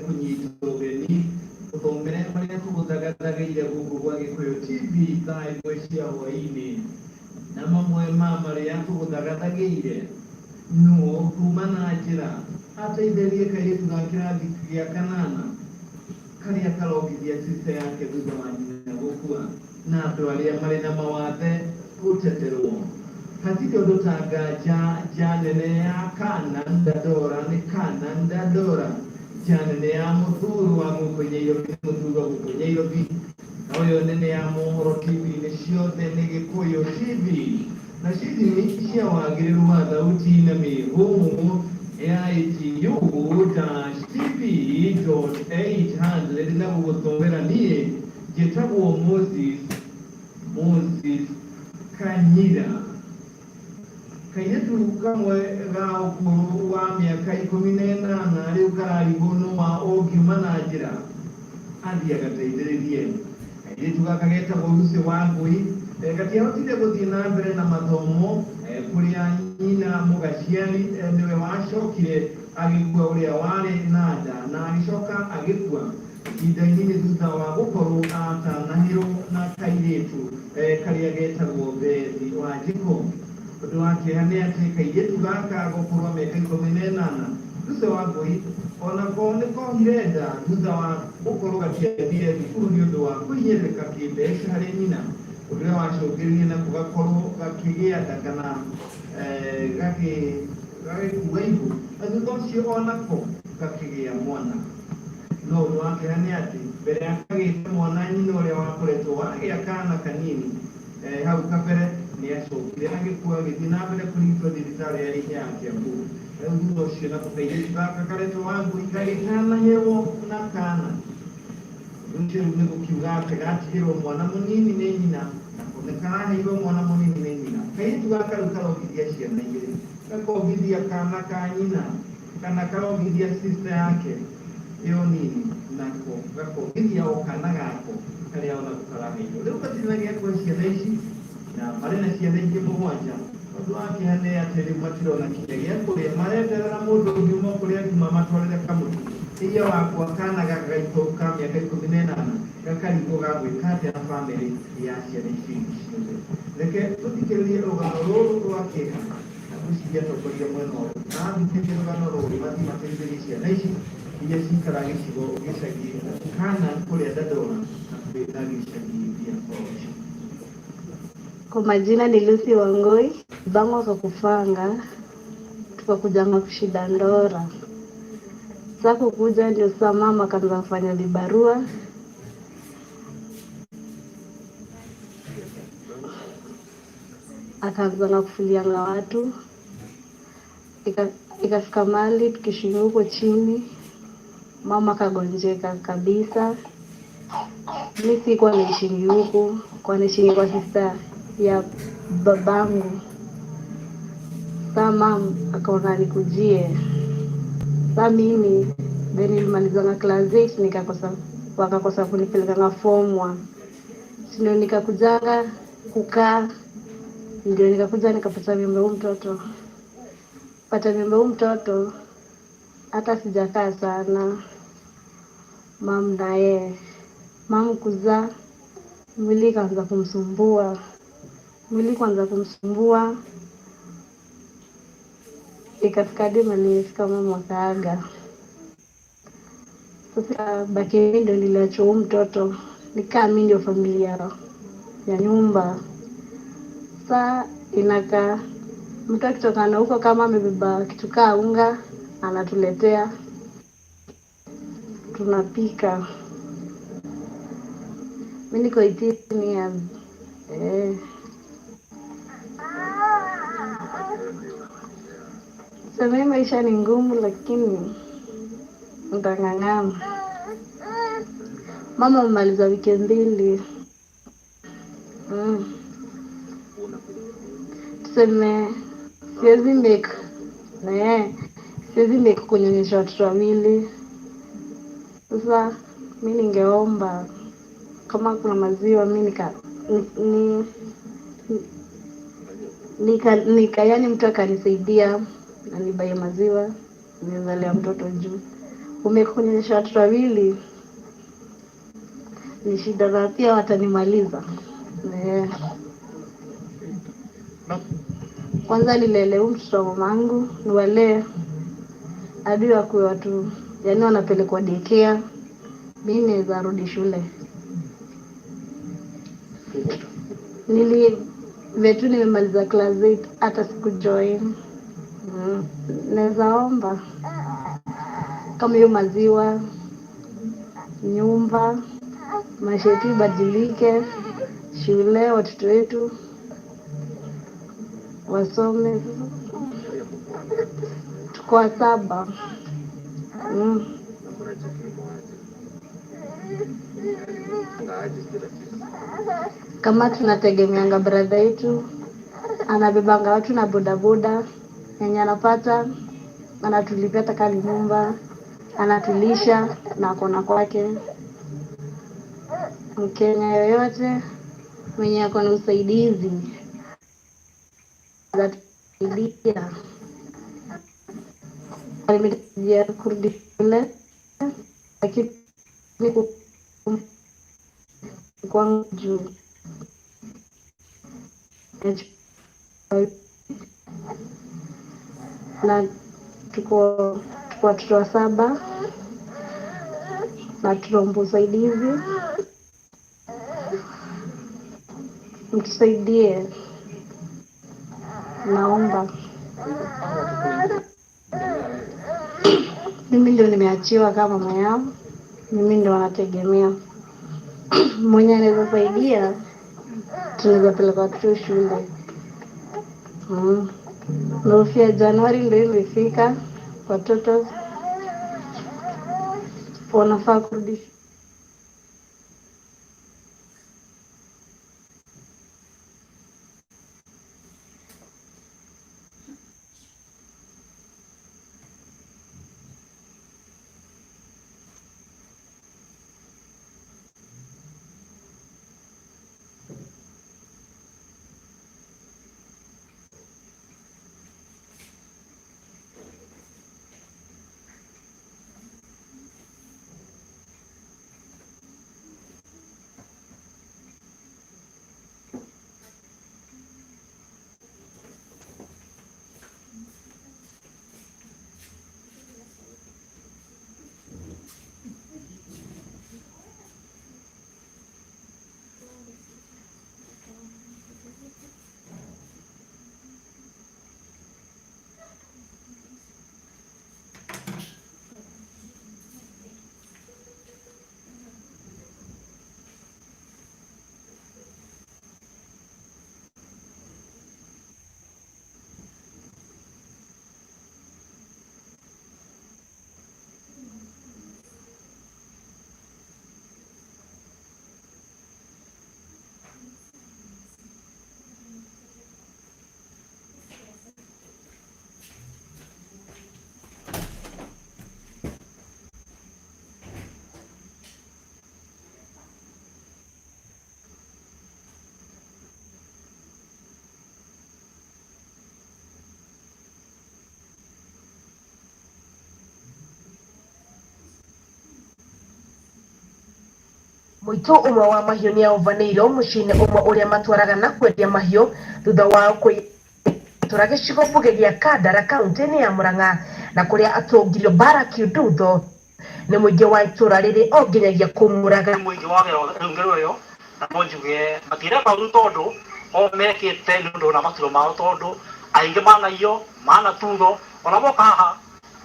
kunyitogeni utomere maria tuguthagathageire guku gwa Gikuyu TV thaa imwe cia hwaini na mamwe ma maria tuguthagathageire no kuma na njira ateithĩrĩrie kairĩtu ga kĩrathi gĩa kanana karĩa karongithia sister yake thutha wa nyina gũkua na andũ arĩa marĩ na mawathe gũteterwo. Hatirĩ ũndũ ta nganja nene ya Canaan Dandora nĩ Canaan Dandora, nene ya mũthuri wa Mũkũnyĩirobi nĩ mũthuri wa Mũkũnyĩirobi, na ũyũ nene ya Mohoro TV-inĩ ciothe nĩ Gĩkũyũ TV, na cithi cia wagĩrĩru wa thauti na mĩhũmũ ya ITU-TV.800 na gũgũtũmĩra niĩ njĩtagwo Moses Kanyira. Kairĩtu kamwe ga ũkũrũ wa mĩaka 18 rĩu kararigwo no wa ũngiuma na njĩra athiĩ agateithĩrĩrie. Kairĩtu gaka getagwo Lucy Wangui gatiahotire gũthiĩ na mbere na mathomo kũrĩa nyina mũgaciari nĩwe wacokire agĩkua ũrĩa warĩ na nda na agĩcoka agĩkua ihinda-inĩ thutha wa gũkorwo atanahĩrwo na kairĩtu karĩa getagwo Bethi Wanjikũ. Ũndũ wa kĩeha nĩ atĩ kairĩtu gaka gũkũrwo mĩaka 18 Lucy Wangui onako nĩ kohire nda thutha wa gũkorwo gatiathire thukuru nĩ ũndũ wa kũhinyĩrĩrĩka kĩmbeca harĩ nyina, ũndũ ũrĩa wacũngĩrĩirie na gũgakorwo gakĩgĩa nda kana gagĩkua ihu, na thutha ũcio onako gakĩgĩa mwana. No ũndũ wa kĩeha nĩ atĩ mbere ya kagĩte mwana nyina ũrĩa wakoretwo wagĩa kana kanini hau kabere nĩ acokire agĩkua agĩthiĩ na mbere kũrigitwo thibitarĩ ya Kiambu. Thutha ũcio nako kairĩtu gaka karetwo Wangui gagĩkanahĩrwo na kana. Ũcio nĩ gũkiuga atĩ gatigĩrwo mwana mũnini nĩ nyina, nako nĩ karaheirwo mwana mũnini nĩ nyina. Kairĩtu gaka rĩu karongithia ciana igĩrĩ, gakongithia kana ka nyina kana karongithia sister yake ĩyo nini, nako gakongithia o kana gako karĩa onako karaheirwo. Rĩu gatinagia kwa ciana ici na marĩ na ciana ingĩ 7. Ũndũ wa kĩeha nĩ atĩ rĩu matirona kinya gĩa kũrĩa, mareterera mũndũ ũngĩ uma kũrĩa ngima matwarĩre kamũtu. Ithe wakwa kana gaka gaitũ ka mĩaka 18 gakarigwo gagwĩka atĩa na bamĩrĩ ya ciana ici ciothe. Reke tũthikĩrĩrie rũgano rũrũ rwa kĩeha na gwĩciria atongoria mwena ũyũ na thikĩrĩrie rũgano rũrũ mathiĩ mateithĩrĩrie ciana ici iria cikara gĩcigo gĩcagi kana kũrĩa Dandora na gĩcagi gĩa Korocho. Kwa majina ni Lucy Wangui, bango kwa kufanga, tukakujanga kuishi Dandora. Sasa kukuja ndio saa mama akaanza kufanya vibarua. Akaanza na kufulianga watu. Ikafika mahali tukiishi huko chini. Mama akagonjeka kabisa. Mimi sikuwa naishi huko, kwa naishi kwa sister ya babangu. Sasa mama akaona nikujie. Sasa mimi nilimalizanga class 8 wakakosa kunipeleka form 1. Sio nikakujanga kukaa, ndio nikakuja nikapata mimba huyu mtoto. Pata mimba huyu mtoto hata sijakaa sana. Mama naye mama kuzaa mwili kaanza kumsumbua. Ikafika hadi nilifika mama akaaga. Sasa baki mimi ndio niliacha huyu mtoto, nikaa mimi ndio familia ya nyumba. Sasa inakaa mtu akitoka na huko kama amebeba kitu kaa unga anatuletea, tunapika. Mimi niko 18 years. Sasa maisha ni ngumu lakini ndang'ang'ana. Mama amaliza wiki 2. Tuseme siwezi make kunyonyesha watoto wawili. Sasa mimi ningeomba kama kuna maziwa mimi yani mtu akanisaidia anibaye maziwa nizalea mtoto juu. umekunyesha watoto wawili ni shida, na pia watanimaliza. Kwanza nilele mtoto wa mamangu, niwalee hadi wakuwe watu, yani wanapelekwa daycare, mimi naweza rudi shule. Vetu nimemaliza class 8 hata siku join. Naweza omba kama hiyo maziwa, nyumba, maisha yetu ibadilike, shule watoto wetu wasome. Tuko 7. Kama tunategemeanga brother yetu, anabebanga watu na bodaboda, yenye anapata anatulipia takali nyumba, anatulisha na akona kwake. Mkenya yoyote mwenye akona usaidizi zatusaidia. Alimetajia kurudi shule, lakini kwangu juu na tuko watoto 7 na tunaomba usaidizi, mtusaidie, naomba. Mimi ndio nimeachiwa kama mama yao, mimi ndio wanategemea. Mwenye anaweza saidia, tunaweza peleka watoto shule. Nofia Januari ndio imefika, watoto wanafaa kurudi. Muito umwe wa mahiũ nĩ aũvanĩirwo mũciĩ-inĩ ũmwe ũrĩa matwaraga na kwendia mahiũ thutha wa kũitũra gĩcigo mbunge gĩa Kandara kaunti-inĩ ya Murang'a, na kũrĩa atongirio mbara kiundutho nĩ mũingĩ wa itũra rĩrĩ o nginyagia kũmũraga. Mũingĩ wa rũngĩrĩ ũyũ na no njuge matireka ũru tondũ o mekĩte nĩ ũndũ na maturo mao, tondũ aingĩ manaio mana tutho ona moka haha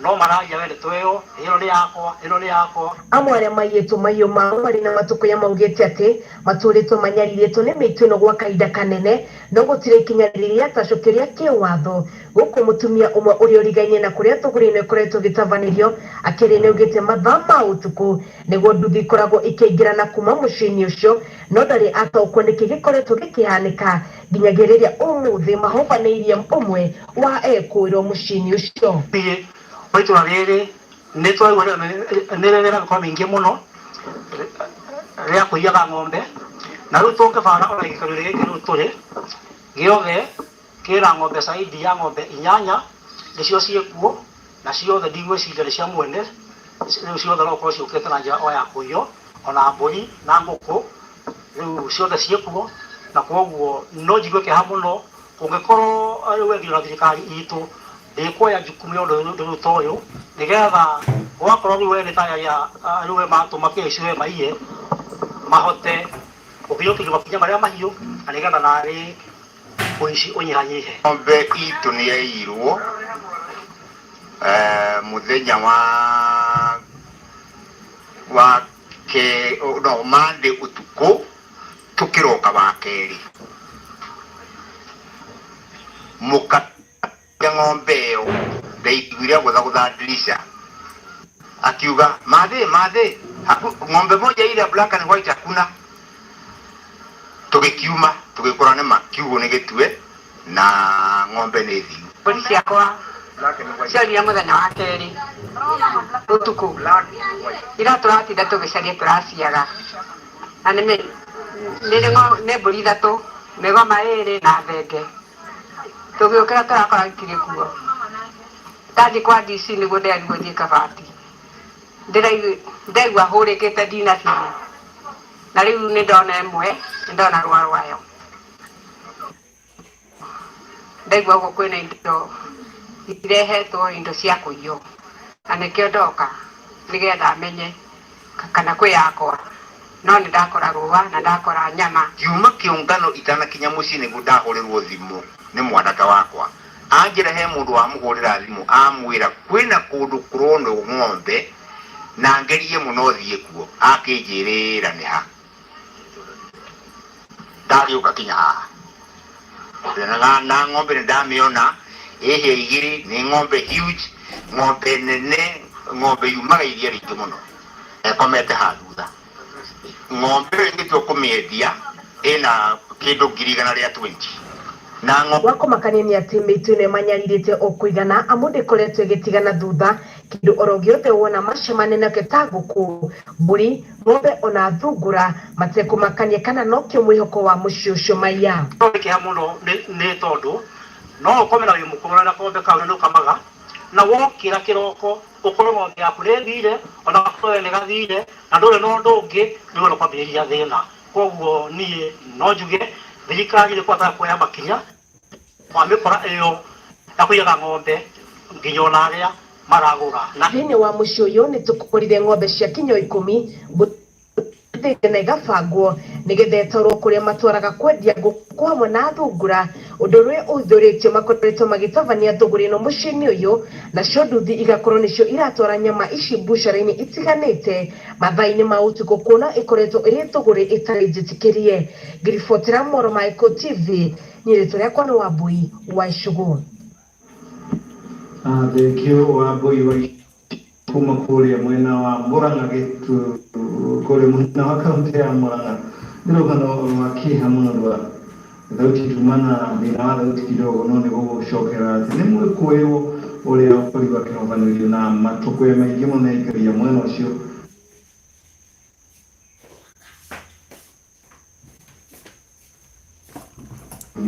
no maragia wende tweyo ĩno nĩ yakwa, ĩno nĩ yakwa. Amwe arĩa maiyĩtwo mahiũ mao marĩ na matũkũya maugĩte atĩ matũrĩtwo manyarirĩtwo nĩ mĩitũ ĩno gwa kahinda kanene, no gũtirĩ ikinya rĩrĩa tacũkĩria kĩwatho. Gũkũ mũtumia ũmwe ũrĩa ũrigaine na kũrĩa thũgũrĩ-inĩ ĩkoretwo ĩgĩtabanĩrio akĩrĩ nĩ augĩte mathaa ma ũtukũ nĩguo nduthi ikoragwo ikĩingĩrana kuma mũciĩ-inĩ ũcio, no ndarĩ ataũkwo nĩkĩ gĩkoretwo gĩkĩhanĩka nginyagia rĩrĩa ũmũthĩ mahobanĩirie ũmwe wa ekũĩrwo mũciĩ-inĩ ũcio. Itũra rĩrĩ nĩ twaigua nĩ rĩrĩa mĩkorwo mĩingĩ mũno rĩa kũiyaga ng'ombe, na rĩu tũngĩbana ona gĩikaro gĩkĩ rĩu tũrĩ gĩothe kĩna ng'ombe zaidi ya ng'ombe 8 nĩcio ciĩkuo, na ciothe ndigwĩciria nĩ cia mwene ciothe no ko ciukite na njira o ya kuio ona mburi na nguku riu ciothe ciekuo na koguo no njigwe ke hamuno kungikorwo riu ngira thirikari itu ndikuoya jukumu yo ndu toyo nigetha wakorwo riu we nitaya ya riu matu makiciwe maiye mahote ukiyokinya makinya maria mahiu na nigetha nari kuici unyihanyihe ng'ombe itu ni yairwo muthenya wa ke no mande utuku tukiroka bakeri muka ya ng'ombe yo ndaiguire gutha dirisha akiuga madhe ng'ombe moja ile black and white hakuna tugikiuma tugikorana makiugo ni gitue na ng'ombe ni thiu polisi yakwa ciaria muthenya wa keri utuku ira turatinda tugicaria turaciaga na nä mbåri ithatå mĩgoma ĩrĩ na thenge tũgĩũkĩra tũrakora ikirĩ kuo ndathiĩ kwa DC nĩguo nderirwo thiĩ kabati ndaigua hũrĩkĩte ndina biũ na rĩu nĩ ndona ĩmwe nĩ ndona rwa rwayo ndaigua ũguo kwĩna indo irehetwo indo cia kũiywo na nĩkĩo ndoka nĩgetha menye kana kwĩ yakwa no nĩ ndakora rũa na ndakora nyama kiuma kĩũngano itanakinya mũciĩ nĩguo ndahũrĩrwo thimũ nĩ mwanake wakwa anjĩra he mũndũ wa mũhũrĩra thimũ amwĩra kwĩna kũndũ kũronwo ng'ombe na ngerie mũno thiĩ kuo akĩnjĩrĩra nĩ ha ndagĩũka kinya haha na ng'ombe nĩ ndamĩona ĩhĩa igĩrĩ nĩ ng'ombe huge ng'ombe nene ng'ombe yumaga iria rĩingĩ mũno ekomete haha thutha ng'ombe ĩyo ĩngĩtua kũmĩendia ĩna kĩndũ 120 na ng'ombe wakomakania nĩ atĩ mĩitũ nĩ manyarirĩte o kũigana amu ndĩkoretwo ĩgĩtigana thutha kĩndũ oro gĩothe wona macemania nakĩo ta ngũkũ mbũri ng'ombe ona thungura matekũmakania kana nokĩo mwĩhoko wa mũciĩ ũcio maiya kĩha mũno nĩ tondũ no ũkome na wĩ mũkũmana na kombe kau nĩ ũkamaga na wokĩra kĩroko ũkorwo ng'ombe yaku nĩ thire ona wakorwo nĩ gathire na ndũrĩ na ũndũ ũngĩ nĩ wona kwambĩrĩria thĩna koguo niĩ no njuge thirikari nĩ kwataga kuoya makinya wa mĩkora ĩyo ya kũigaga ng'ombe nginya ona arĩa maragũra thĩinĩ wa mũciĩ ũyũ nĩ tũkũrire ng'ombe cia kinya 10 na igabangwo nĩgetha ĩtwarwo kũrĩa matwaraga kwendia ngũkũ hamwe na thungura ũndũ ũrĩa ũhũthĩrĩtio makoretwo magĩtabania thũgũrĩ ĩno mũciĩ-inĩ ũyũ nacio nduthi igakorwo nĩcio iratwara nyama ici mbucara-inĩ itiganĩte mathaa-inĩ ma ũtukũ kuona ĩkoretwo ĩrĩ thũgũrĩ ĩtarĩ njĩtĩkĩrie ngiribotera Moro ma Eco TV niĩ rĩtwa rĩakwa nĩ Wambui wa Icũgũ thengio Wambui wa kuma kũrĩa mwena wa Mũrang'a kũrĩa mwena wa kaunti ya Mũrang'a nĩ rũgano rwa kĩeha mũno rwa thauti tumana thĩna wa thauti kidogo no nĩ gũgũcokera atĩ nĩ mwĩkũĩrwo ũrĩa ũkũri wa kĩhobanĩrio na matũkũya maingĩ mũno ikaria mwena ũcio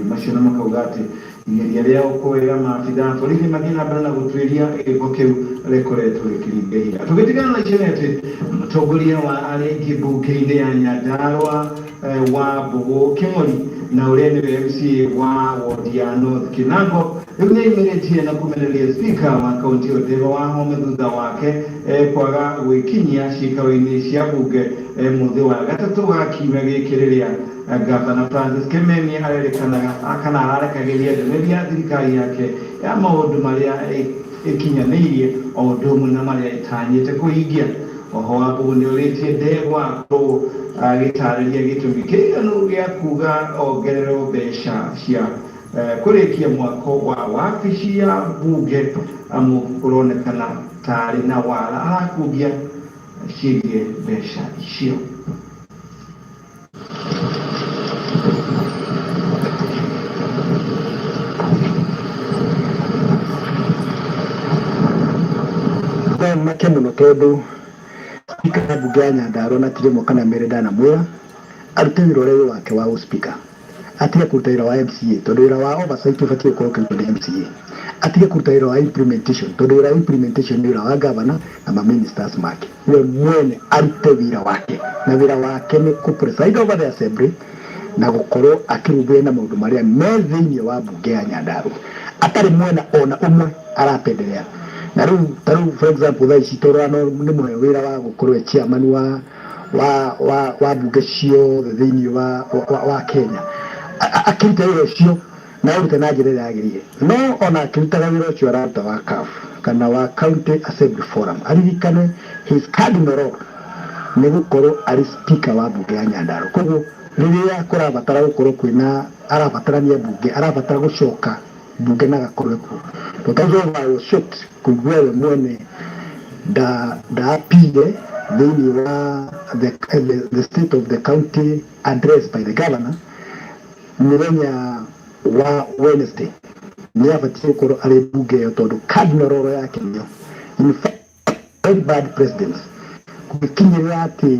macio na makauga atĩ igeria rĩa ũkũĩra maabitha borithi mathiĩ na mbere na gũtuĩria gĩko kĩu rĩkoretwo rĩkĩringa ihinda tũgĩtigana na icio nĩ atĩ mũtongoria wa arĩa aingĩ mbunge-inĩ ya Nyandarua wa Mbũgũ Kĩng'ori na ũrĩa nĩwe MCA wa wodi ya North Kinango rĩu nĩ aimerĩtie na kũmenereria spika wa kaunti ĩyo Ndegwa Wahome thutha wake kwaga gwĩkinyia ciikaro-inĩ cia mbunge mũthĩ wa gatatũ wa kiumia gĩkĩ rĩrĩa Gavana Francis Kimemia arerĩkanaga kana ararekagĩria ndũmĩrĩri ya thirikari yake ya maũndũ marĩa ĩkinyanĩirie o ũndũ ũmwe na marĩa ĩtanyĩte kũhingia oho wa Mbũgũ nĩ ũrĩtie Ndegwa agĩtarĩria gĩtũmi kĩiganu gĩa kuga ongererwo mbeca cia kũrĩkia mwako wa wabici ya mbunge amu ũronekana tarĩ na wara arakugia ciĩgiĩ mbeca icio make mũno tondũ spika wa mbunge ya Nyandarua na tirĩmwe kana merĩ ndanamwĩra arute wĩra ũrĩa wake wa ũspika atige kũruta wĩra wa MCA tondũ wĩra wa oversight ũbatiĩ gũkorwo ũkĩrutwo nĩ MCA atige kuruta wĩra wa implementation, tondũ wĩra wa implementation nĩ wĩra wa governor na ma ministers make. We mwene arute wĩra wake, na wĩra wake nĩ ku preside over the assembly na gũkorwo akĩrũmbũiya na maũndũ marĩa me thĩinĩ wa mbunge ya Nyandarua, atarĩ mwena ona ũmwe arapendelea. Na rĩu for example thaa ici tũrano nĩ mwe wĩra wa gũkorwo chairman wa mbunge ciothe thĩinĩ wa Kenya, akĩruta wĩra ũcio na ũrute na njĩra ĩrĩa yagĩrĩire. No ona akĩrutaga wĩra ũcio araruta wa CAF kana wa County Assembly Forum, aririkane his cardinal role nĩ gũkorwo arĩ speaker wa mbunge ya Nyandarua. Koguo rĩrĩa kũrabatara gũkorwo kwĩna arabatarania mbunge, arabatara gũcoka mbunge na gakorwo kuo. Tũtauga I was shocked kũigua we mwene ndaapire thĩinĩ wa the state of the county address by the governor mũthenya wa Wednesday. Nĩ abatiĩ gũkorwo arĩ mbunge ĩyo tondũ cardinal role yake nĩyo. In fact, very bad presidents gũkinyĩrĩra atĩ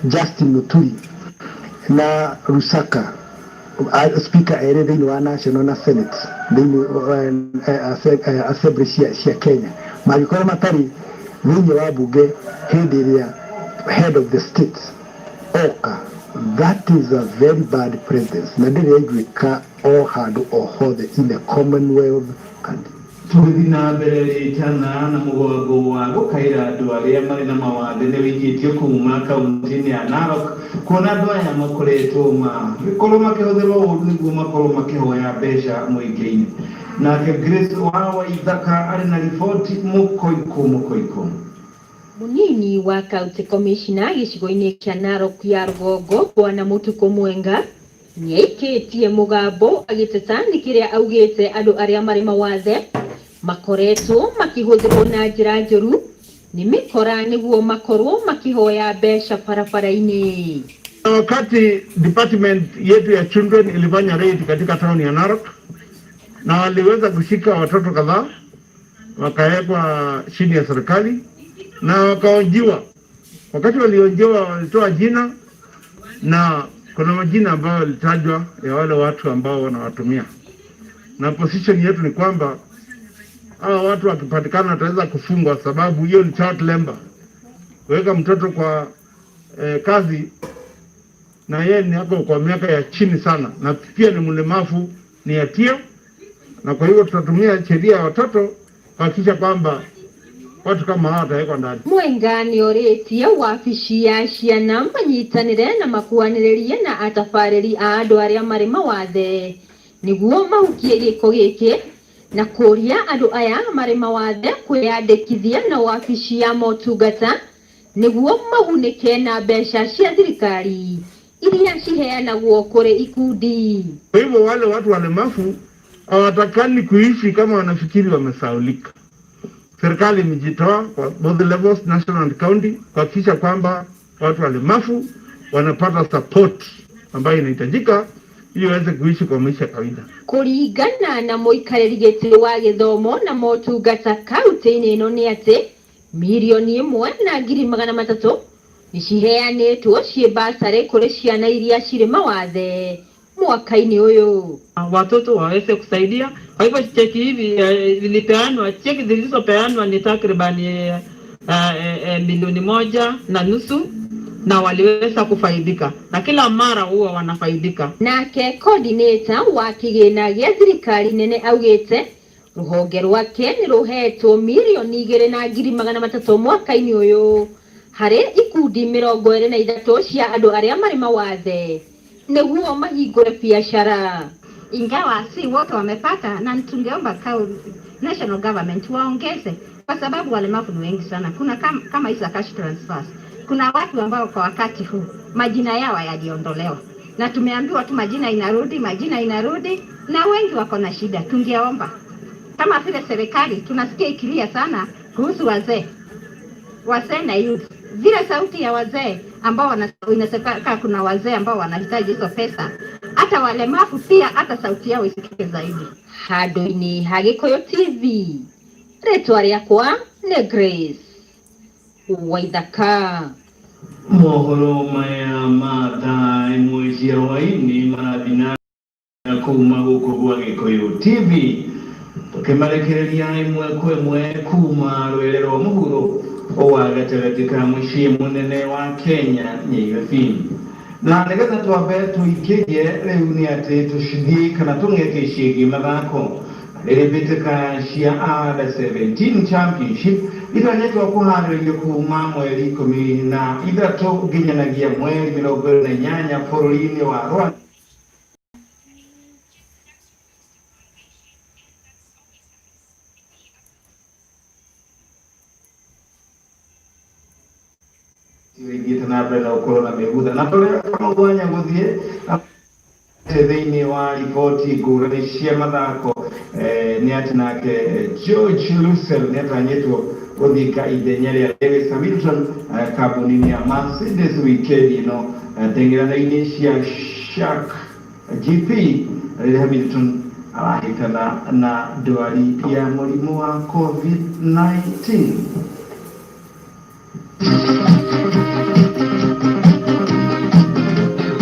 Justin Muturi na Lusaka speaker erĩ thĩinĩ wa national na senate thĩinĩ assembly cia Kenya magĩkorwo matarĩ thĩinĩ wa mbunge hĩndĩ ĩrĩa head of the state oka. That is a very bad president, na ndĩrĩ aiguĩka o handũ o hothe in the Commonwealth country. Tũgĩthiĩ na mbere rĩtana na mũgongo wa gũkaĩra andũ arĩa marĩ na mawathe nĩ wĩingĩtio kuuma kaunti-inĩ ya Narok, kuona andũ aya makoretwo magĩkorwo makĩhũthĩrwo ũũru nĩguo makorwo makĩhoya mbeca mũingĩ-inĩ. Nake Grace wa Waithaka arĩ na riboti mũkoiko. Munini wa County Commissioner gĩcigo-inĩ kĩa Narok ya rũgongo Bwana Mũtuko Mwenga nĩaikĩtie mũgambo agĩteta nĩ kĩrĩa augĩte andũ arĩa marĩ mawathe makoretwo makĩhũthĩrwo na njĩra njũru nĩ mĩkora nĩguo makorwo makĩhoya mbeca barabara-inĩ. Wakati department yetu ya children ilifanya raid katika town ya Narok na waliweza kushika watoto kadhaa wakawekwa chini ya serikali na wakaonjiwa. Wakati walionjiwa walitoa jina na kuna majina ambayo yalitajwa ya wale watu ambao wanawatumia. Na position yetu ni kwamba hawa watu wakipatikana wataweza kufungwa, sababu hiyo ni child labor. Kuweka mtoto kwa kazi na yeye ni hapo kwa miaka ya chini sana na pia ni mlemavu, ni hatia, na kwa hiyo tutatumia sheria ya watoto kuhakikisha kwamba watu kama hawa watawekwa ndani. Mwenga nĩorĩtie wabici ya ciana manyitanĩre na makuanĩrĩrie na atabarĩri a andũ arĩa marĩ mawathe nĩguo mahukie gĩko gĩkĩ na kũria andũ aya marĩ mawathe kwĩyandĩkithia na wabici ya motungata nĩguo magunĩke na mbeca cia thirikari iria ciheanagwo kũrĩ ikundi. Kwa hivyo wale watu walemavu hawatakani kuishi kama wanafikiri wamesaulika. Serikali imejitoa kwa both levels, national and county, kuhakikisha kwamba watu walemavu wanapata support ambayo inahitajika ili waweze kuishi kwa maisha kawaida. Kũringana na mũikarĩri gĩtĩ wa gĩthomo na motungata kaunti-inĩ ĩno nĩ atĩ milioni 1,300,000 nĩciheanĩtwo ciĩ basarĩ kũrĩ ciana iria cirĩ mawathe mwaka-inĩ ũyũ. Watoto waweze kusaidia. Kwa hivyo cheki hivi zilipeanwa, cheki zilizopeanwa ni takribani milioni 1.5 na waliweza kufaidika na kila mara huwa wanafaidika. Nake coordinator wa kĩgĩna gĩa thirikari nene augĩte rũhonge rwake nĩ rũhetwo milioni 2,300,000 mwaka-inĩ ũyũ harĩ ikundi 23 cia andũ arĩa marĩ mawathe nĩguo mahingũre biashara. Ingawa si wote wamepata, na tungeomba national government waongeze, kwa sababu walemavu ni wengi sana. Kuna kama hizo cash transfers, kuna watu ambao kwa wakati huu majina yao yaliondolewa na tumeambiwa tu majina inarudi na wengi wako na shida. Tungeomba kama vile serikali tunasikia ikilia sana kuhusu wazee na youth, vile sauti ya wazee ambao inasemekana kuna wazee ambao wanahitaji hizo pesa, hata walemavu pia hata sauti yao isikike zaidi. Handũ-inĩ ha Gĩkũyũ TV, rĩtwa rĩakwa nĩ Grace Waithaka. Mohoro maya mathaa ĩmwe cia hwaĩ-inĩ marathiĩ na kuuma gũkũ gwa Gĩkũyũ TV. tukimarekereria imwe kwemwe kuma rwerero muhuro owa gatagatĩ ka mũciĩ mũnene wa Kenya Nyairobi. Na nĩgetha twambe tũikĩrie rĩu nĩ atĩ tũcithiĩ kana tũng'ete ciĩgiĩ mathako rĩrĩ mbĩtĩka cia Under-17 Championship itanyĩtwo kũharĩrĩrio kuma mweri 13 nginyanagia mweri 28 bũrũri-inĩ wa Rwanda. Tiwĩthiĩte na mbere na gũkorwo na mĩgutha na tũrĩa mwanya gũthiĩ thĩinĩ wa riboti ngũrani cia mathako nĩ atĩ nake George Russell nĩ atanyĩtwo gũthika ithenya rĩa Lewis Hamilton kambuni-inĩ ya Mercedes wikendi ĩno ndeng'ero-inĩ cia Shark GP rĩrĩa Hamilton arahĩtana na ndwari ya mũrimũ wa COVID-19.